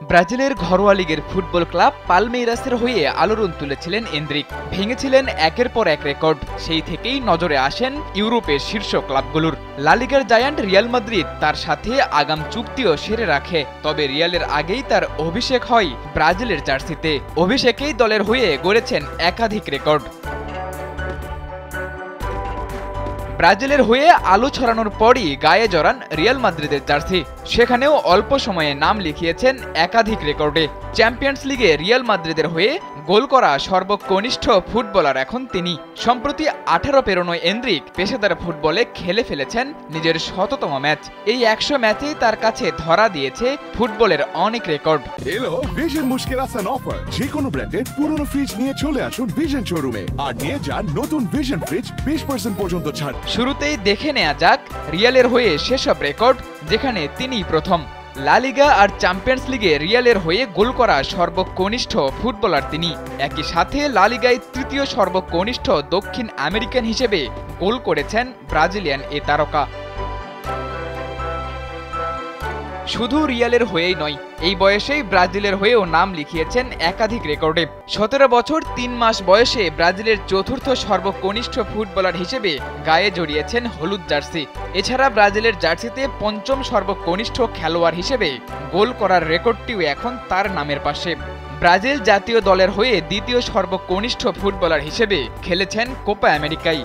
ব্রাজিলের ঘরোয়া লিগের ফুটবল ক্লাব পালমেইরাসের হয়ে আলোড়ন তুলেছিলেন এন্দ্রিক। ভেঙেছিলেন একের পর এক রেকর্ড। সেই থেকেই নজরে আসেন ইউরোপের শীর্ষ ক্লাবগুলোর। লা লিগার জায়ান্ট রিয়াল মাদ্রিদ তার সাথে আগাম চুক্তিও সেরে রাখে। তবে রিয়ালের আগেই তার অভিষেক হয় ব্রাজিলের জার্সিতে। অভিষেকেই দলের হয়ে গড়েছেন একাধিক রেকর্ড। ব্রাজিলের হয়ে আলো ছড়ানোর পরই গায়ে জড়ান রিয়াল মাদ্রিদের জার্সি। সেখানেও অল্প সময়ে নাম লিখিয়েছেন একাধিক রেকর্ডে। চ্যাম্পিয়ন্স লিগে রিয়াল মাদ্রিদের হয়ে গোল করা সর্বকনিষ্ঠ ফুটবলার এখন তিনি। সম্প্রতি 18 পেরোনো এন্দ্রিক পেশাদার ফুটবলে খেলে ফেলেছেন নিজের 100তম ম্যাচ। এই 100 ম্যাচেই তার কাছে ধরা দিয়েছে ফুটবলের অনেক রেকর্ড। এলো ভিশন মুশকিল আসান অফার। যে কোনো ব্র্যান্ডের পুরনো ফ্রিজ নিয়ে চলে আসুন ভিশন শোরুমে আর নিয়ে যান নতুন ভিশন ফ্রিজ 20% পর্যন্ত ছাড়। শুরুতেই দেখে নেওয়া যাক রিয়ালের হয়ে সেসব রেকর্ড, যেখানে তিনিই প্রথম। লা লিগা আর চ্যাম্পিয়ন্স লিগে রিয়ালের হয়ে গোল করা সর্বকনিষ্ঠ ফুটবলার তিনি। একই সাথে লা লিগায় তৃতীয় সর্বকনিষ্ঠ দক্ষিণ আমেরিকান হিসেবে গোল করেছেন ব্রাজিলিয়ান এ তারকা। শুধু রিয়ালের হয়েই নয়, এই বয়সেই ব্রাজিলের হয়েও নাম লিখিয়েছেন একাধিক রেকর্ডে। 17 বছর 3 মাস বয়সে ব্রাজিলের চতুর্থ সর্বকনিষ্ঠ ফুটবলার হিসেবে গায়ে জড়িয়েছেন হলুদ জার্সি। এছাড়া ব্রাজিলের জার্সিতে পঞ্চম সর্বকনিষ্ঠ খেলোয়াড় হিসেবে গোল করার রেকর্ডটিও এখন তার নামের পাশে। ব্রাজিল জাতীয় দলের হয়ে দ্বিতীয় সর্বকনিষ্ঠ ফুটবলার হিসেবে খেলেছেন কোপা আমেরিকায়।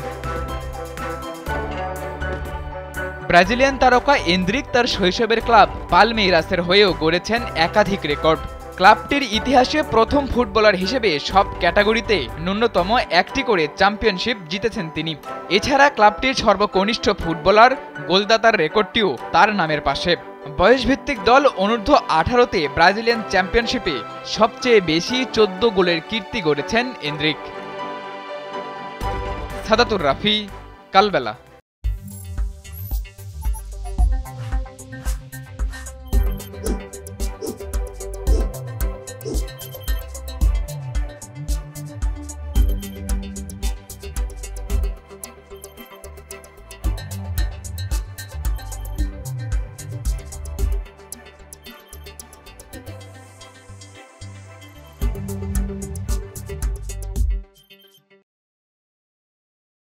ব্রাজিলিয়ান তারকা এন্দ্রিক তার শৈশবের ক্লাব পালমেইরাসের হয়েও গড়েছেন একাধিক রেকর্ড। ক্লাবটির ইতিহাসে প্রথম ফুটবলার হিসেবে সব ক্যাটাগরিতে ন্যূনতম একটি করে চ্যাম্পিয়নশিপ জিতেছেন তিনি। এছাড়া ক্লাবটির সর্বকনিষ্ঠ ফুটবলার গোলদাতার রেকর্ডটিও তার নামের পাশে। বয়সভিত্তিক দল অনূর্ধ্ব 18-তে ব্রাজিলিয়ান চ্যাম্পিয়নশিপে সবচেয়ে বেশি 14 গোলের কীর্তি গড়েছেন এন্দ্রিক। সাদাতুর রাফি, কালবেলা।